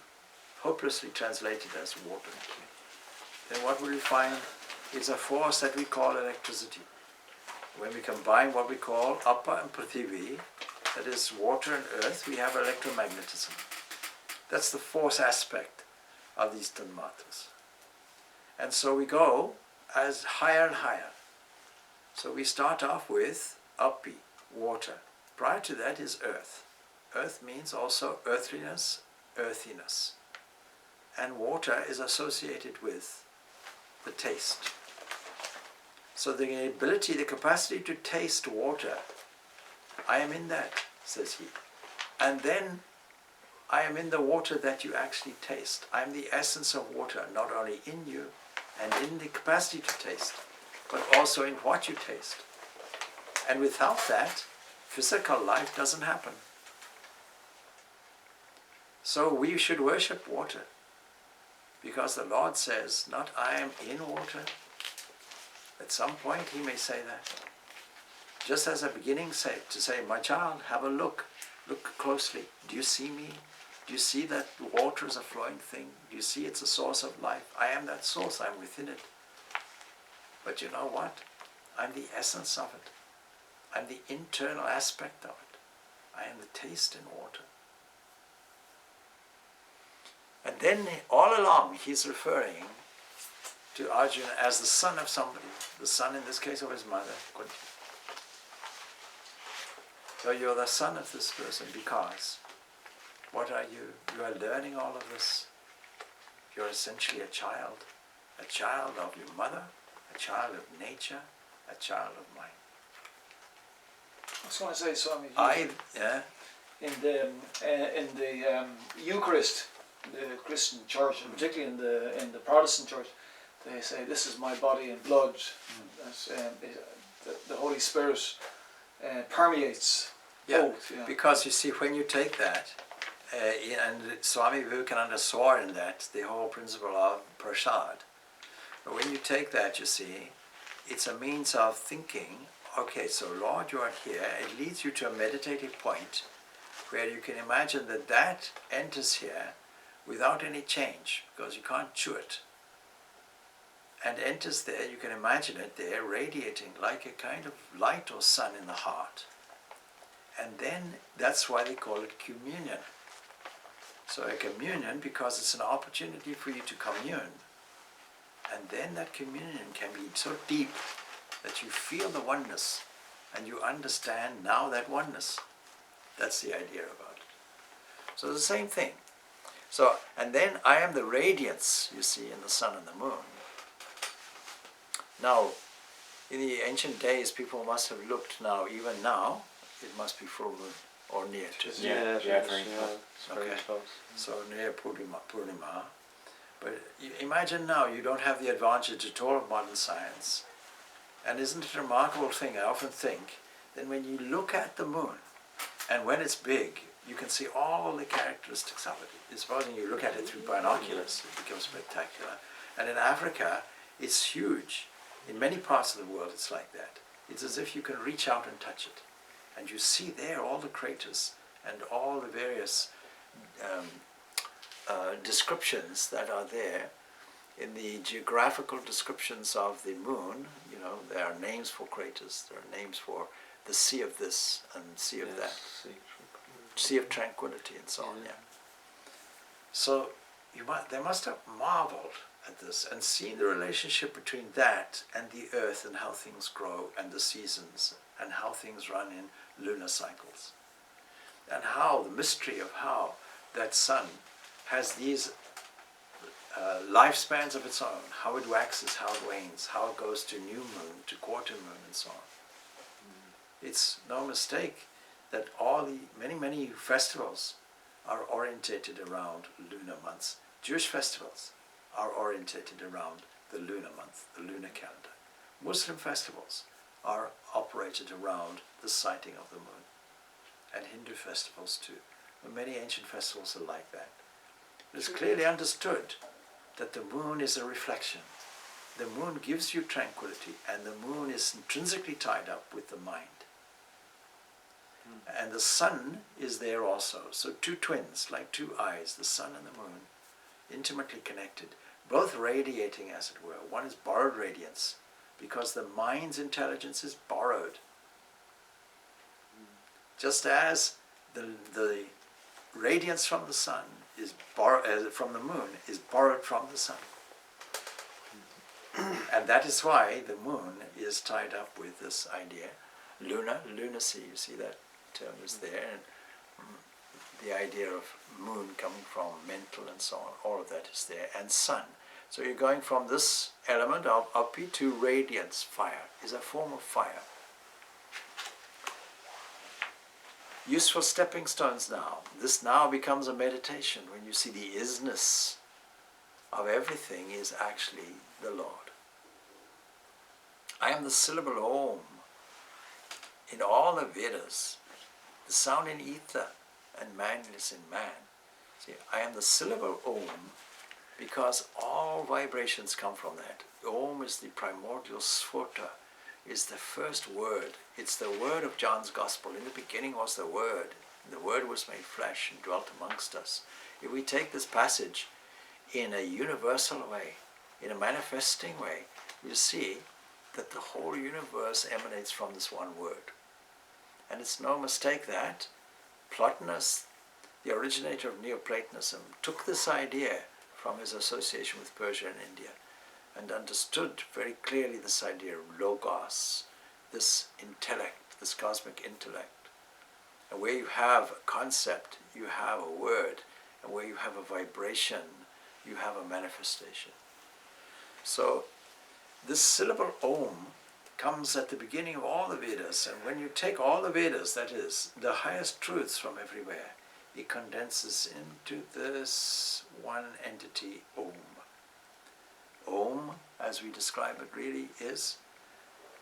hopelessly translated as water, then what will we find is a force that we call electricity. When we combine what we call Apa and Prithivi, that is water and earth, we have electromagnetism. That's the force aspect of these tanmatras. And so we go as higher and higher. So we start off with Api, water. Prior to that is earth. Earth means also earthliness, earthiness. And water is associated with the taste. So the ability, the capacity to taste water, I am in that, says he. And then I am in the water that you actually taste. I am the essence of water, not only in you and in the capacity to taste, but also in what you taste. And without that, physical life doesn't happen. So we should worship water, because the Lord says, not I am in water. At some point he may say that. Just as a beginning to say, my child, have a look closely. Do you see me? Do you see that water is a flowing thing? Do you see it's a source of life? I am that source, I'm within it. But you know what? I'm the essence of it. I'm the internal aspect of it. I am the taste in water. And then all along he's referring to Arjuna as the son of somebody, the son in this case of his mother. So you're the son of this person because what are you? You are learning all of this. You're essentially a child of your mother, a child of nature, a child of mind. I was going to say, Swami, Yeah. in the Eucharist, the Christian church, and particularly in the Protestant church, they say, "This is my body and blood." That's, the Holy Spirit permeates both. Yeah. Because you see, when you take that, and Swami Vivekananda saw in that the whole principle of prasad. But when you take that, you see, it's a means of thinking, okay, so Lord, you are here. It leads you to a meditative point where you can imagine that that enters here without any change, because you can't chew it. And enters there, you can imagine it there radiating like a kind of light or sun in the heart. And then that's why they call it communion. So a communion, because it's an opportunity for you to commune. And then that communion can be so deep that you feel the oneness and you understand now that oneness. That's the idea about it. So the same thing. So, and then I am the radiance, you see, in the sun and the moon. Now, in the ancient days, people must have looked now, even now, it must be full moon or near to it. Yeah, very close. It's very Okay. close. So near Purnima. But you imagine now you don't have the advantage at all of modern science. And isn't it a remarkable thing? I often think that when you look at the moon, and when it's big, you can see all the characteristics of it. Supposing you look at it through binoculars, it becomes spectacular. And in Africa, It's huge. In many parts of the world it's like that. It's as if you can reach out and touch it. And you see there all the craters and all the various descriptions that are there. In the geographical descriptions of the moon, you know, there are names for craters, there are names for the sea of this and sea of that, sea of tranquility and so on, yeah. So they must have marveled at this and seen the relationship between that and the earth and how things grow and the seasons and how things run in lunar cycles. And how the mystery of how that sun has these lifespans of its own, how it waxes, how it wanes, how it goes to new moon, to quarter moon and so on. It's no mistake that all the many festivals are orientated around lunar months. Jewish festivals are orientated around the lunar month, the lunar calendar. Muslim festivals are operated around the sighting of the moon. And Hindu festivals too. And many ancient festivals are like that. It's clearly understood that the moon is a reflection. The moon gives you tranquility, and the moon is intrinsically tied up with the mind. And the sun is there also. So two twins, like two eyes, the sun and the moon, intimately connected, both radiating, as it were. One is borrowed radiance, because the mind's intelligence is borrowed. Just as the radiance from the sun is from the moon is borrowed from the sun. And that is why the moon is tied up with this idea. Lunacy, you see that term is there. And the idea of moon coming from mental and so on, all of that is there. And sun. So you're going from this element of api to radiance. Fire is a form of fire. Useful stepping stones now. This now becomes a meditation when you see the isness of everything is actually the Lord. I am the syllable Om in all the Vedas, the sound in ether and manliness in man. See, I am the syllable Om because all vibrations come from that. Om is the primordial sphota, is the first word. It's the word of John's Gospel. In the beginning was the Word. The Word was made flesh and dwelt amongst us. If we take this passage in a universal way, in a manifesting way, you see that the whole universe emanates from this one word. And it's no mistake that Plotinus, the originator of Neoplatonism, took this idea from his association with Persia and India and understood very clearly this idea of logos, this intellect, this cosmic intellect. And where you have a concept, you have a word, and where you have a vibration, you have a manifestation. So this syllable Om comes at the beginning of all the Vedas, and when you take all the Vedas, that is, the highest truths from everywhere, it condenses into this one entity, Om. Om, as we describe it, really is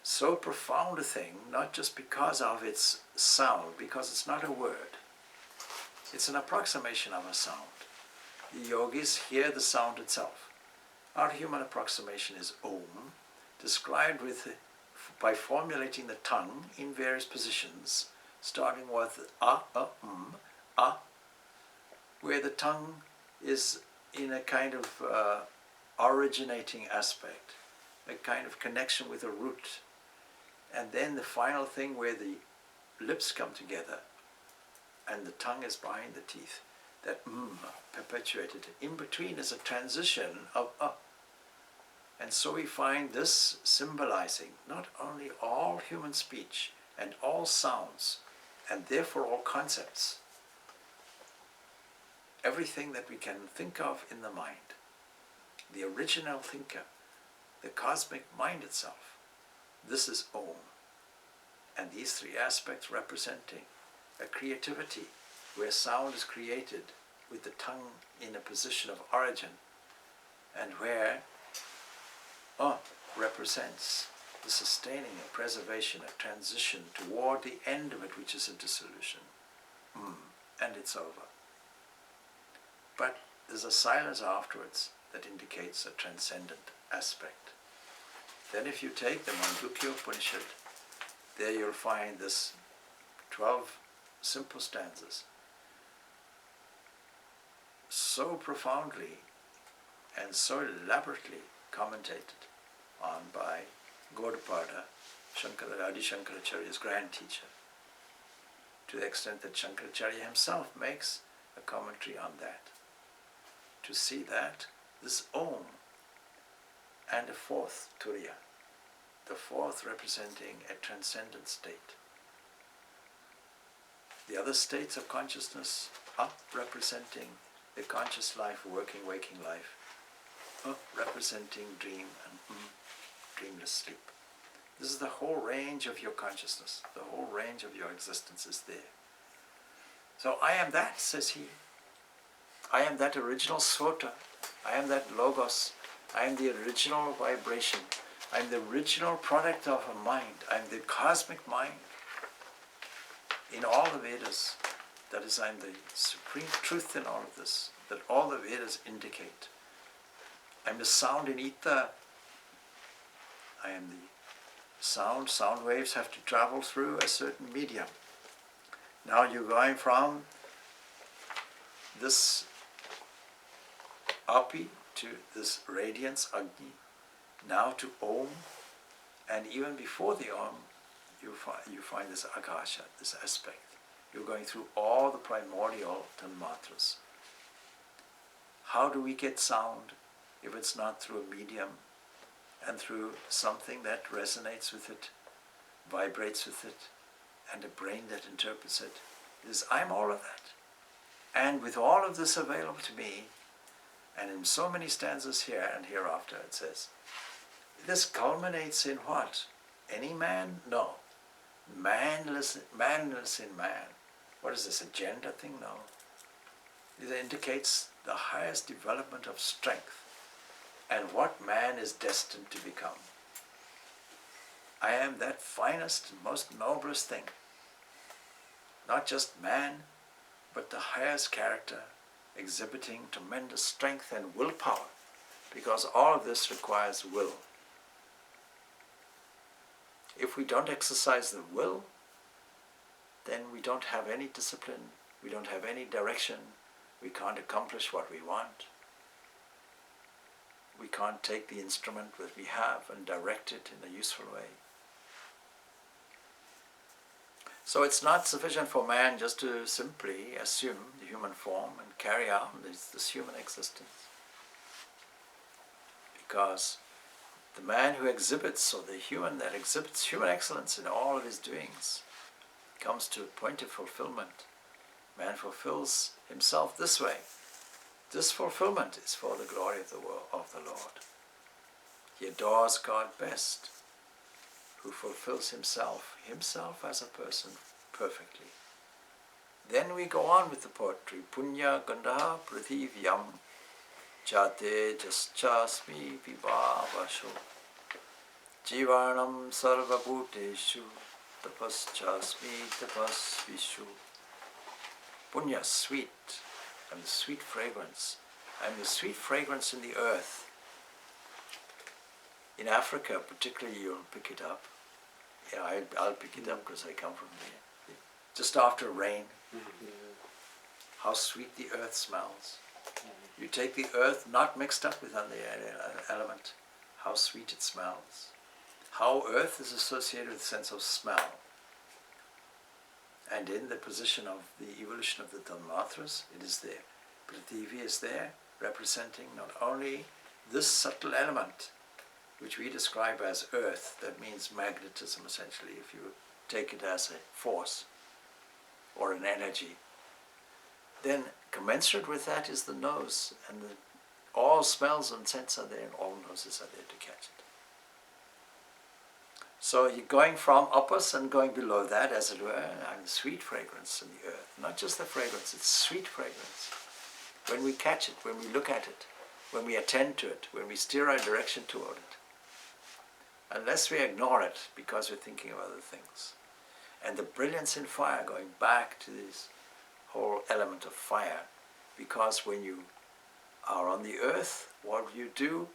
so profound a thing, not just because of its sound, because it's not a word. It's an approximation of a sound. The yogis hear the sound itself. Our human approximation is Om, described by formulating the tongue in various positions, starting with a, where the tongue is in a kind of originating aspect, a kind of connection with a root, and then the final thing where the lips come together and the tongue is behind the teeth, that perpetuated. In between is a transition of and so we find this symbolizing not only all human speech and all sounds, and therefore all concepts, everything that we can think of in the mind, the original thinker, the cosmic mind itself. This is Om. And these three aspects representing a creativity where sound is created with the tongue in a position of origin, and where represents the sustaining, a preservation, a transition toward the end of it, which is a dissolution. And it's over. But there's a silence afterwards that indicates a transcendent aspect Then if you take the Mandukya Upanishad, there you'll find this 12 simple stanzas, so profoundly and so elaborately commentated on by Gaudapada, Adi Shankaracharya's grand teacher, to the extent that Shankaracharya himself makes a commentary on that, to see that this Om and a fourth Turiya, the fourth representing a transcendent state. The other states of consciousness, up representing the conscious life, working, waking life, up representing dream and dreamless sleep. This is the whole range of your consciousness, the whole range of your existence is there. So I am that, says he. I am that original Sota. I am that Logos. I am the original vibration. I am the original product of a mind. I am the cosmic mind. In all the Vedas, that is, I am the supreme truth in all of this, that all the Vedas indicate. I am the sound in ether. I am the sound. Sound waves have to travel through a certain medium. Now you're going from this Api to this radiance, Agni, now to Om, and even before the Om, you find this Akasha, this aspect. You're going through all the primordial tanmatras. How do we get sound if it's not through a medium and through something that resonates with it, vibrates with it, and a brain that interprets it? I'm all of that. And with all of this available to me, and in so many stanzas here and hereafter it says, this culminates in what? Any man? No. Manless in man. What is this, a gender thing? No. It indicates the highest development of strength and what man is destined to become. I am that finest and most noblest thing. Not just man, but the highest character, exhibiting tremendous strength and willpower, because all of this requires will. If we don't exercise the will, then we don't have any discipline, we don't have any direction, we can't accomplish what we want. We can't take the instrument that we have and direct it in a useful way. So it's not sufficient for man just to simply assume the human form and carry on this human existence. Because the man who exhibits, or the human that exhibits human excellence in all of his doings, comes to a point of fulfillment. Man fulfills himself this way. This fulfillment is for the glory of the world, of the Lord. He adores God best, who fulfills himself as a person perfectly. Then we go on with the poetry. Punya Gandaha Prithivyam Jate Jaschasmi Vibhavasho Jivanam Sarvabhuteshu Tapaschasmi Tapasvishu. Punya, sweet. I'm the sweet fragrance. I'm the sweet fragrance in the earth. In Africa, particularly, you'll pick it up. Yeah, I'll pick it up because I come from there. Just after rain, how sweet the earth smells. You take the earth not mixed up with any element, how sweet it smells. How earth is associated with the sense of smell. And in the position of the evolution of the Tanmatras, it is there. Prithivi is there, representing not only this subtle element, which we describe as earth, that means magnetism essentially, if you take it as a force or an energy. Then commensurate with that is the nose, and all smells and scents are there, and all noses are there to catch it. So you're going from uppers and going below that, as it were, and sweet fragrance in the earth. Not just the fragrance, it's sweet fragrance. When we catch it, when we look at it, when we attend to it, when we steer our direction toward it. Unless we ignore it because we're thinking of other things. And the brilliance in fire, going back to this whole element of fire, because when you are on the earth, what you do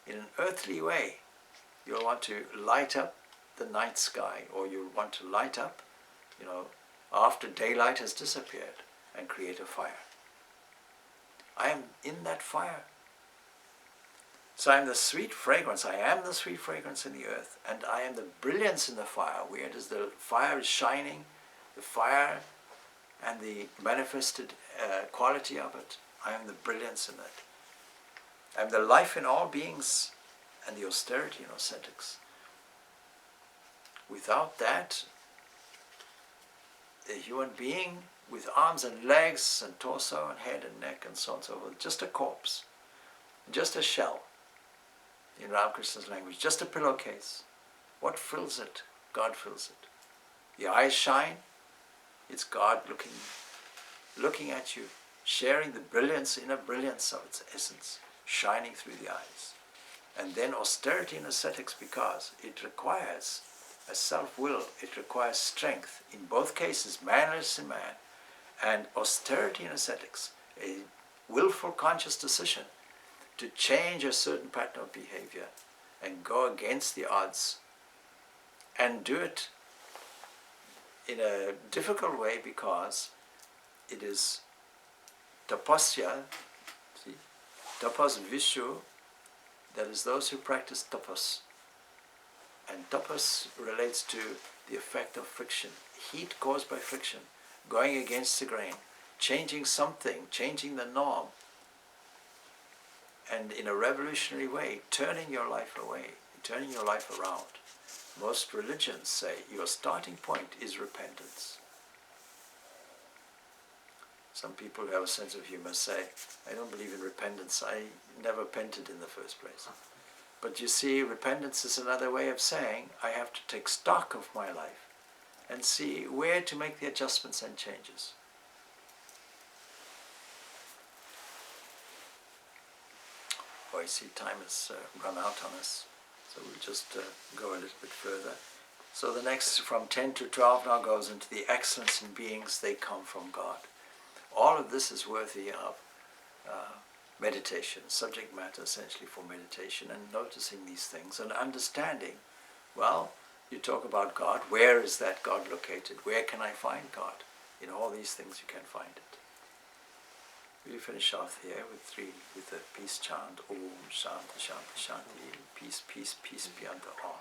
in an earthly way, You'll want to light up the night sky, or you'll want to light up, after daylight has disappeared, and create a fire. I am in that fire. So I am the sweet fragrance. I am the sweet fragrance in the earth, and I am the brilliance in the fire. Where does the fire is shining, the fire and the manifested quality of it. I am the brilliance in it. I am the life in all beings, and the austerity in ascetics. Without that, a human being with arms and legs and torso and head and neck and so on and so forth, just a corpse, just a shell, in Ramakrishna's language, just a pillowcase. What fills it? God fills it. The eyes shine, it's God looking at you, sharing the brilliance, inner brilliance of its essence, shining through the eyes. And then austerity in ascetics, because it requires a self-will, it requires strength. In both cases, manliness in man, and austerity in ascetics, a willful conscious decision to change a certain pattern of behavior and go against the odds, and do it in a difficult way, because it is tapasya, see, tapas vishu, that is those who practice tapas. And tapas relates to the effect of friction, heat caused by friction, going against the grain, changing something, changing the norm, and in a revolutionary way, turning your life away, turning your life around. Most religions say your starting point is repentance. Some people who have a sense of humor say, I don't believe in repentance, I never repented in the first place. But you see, repentance is another way of saying, I have to take stock of my life and see where to make the adjustments and changes. Oh, I see time has run out on us, so we'll just go a little bit further. So the next, from 10 to 12 now, goes into the excellence in beings, they come from God. All of this is worthy of meditation, subject matter essentially for meditation, and noticing these things and understanding. Well, you talk about God, where is that God located? Where can I find God? In all these things you can find it. We finish off here with the peace chant, Om Shanti Shanti Shanti, peace, peace, peace be unto all.